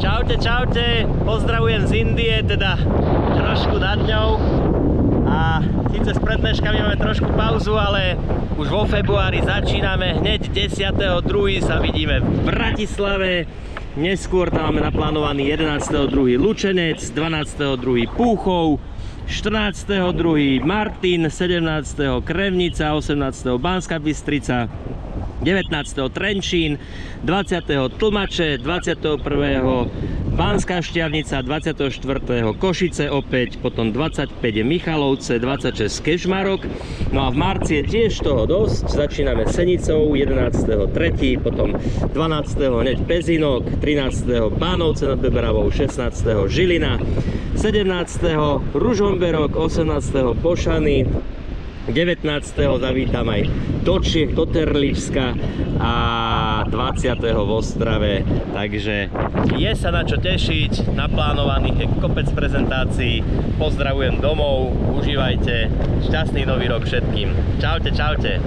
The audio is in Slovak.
Čaute, čaute, pozdravujem z Indie, teda trošku nad ňou. A síce s prednáškami máme trošku pauzu, ale už vo februári začíname. Hneď 10.2. sa vidíme v Bratislave. Neskôr tam máme naplánovaný 11.2. Lučenec, 12.2. Púchov, 14.2. Martin, 17. Krevnica, 18. Banská Bystrica, 19. Trenčín, 20. Tlmače, 21. Banská Štiavnica, 24. Košice opäť, potom 25 Michalovce, 26 Kežmarok. No a v marci je tiež toho dosť. Začíname Senicou, 11.3., potom 12. hneď Pezinok, 13. Bánovce nad Bebravou, 16. Žilina, 17. Ružomberok, 18. Pošany, 19. zavítam aj do Čiech, do Terličska a 20. v Ostrave, takže je sa na čo tešiť, naplánovaných je kopec prezentácií. Pozdravujem domov, užívajte, šťastný nový rok všetkým. Čaute, čaute.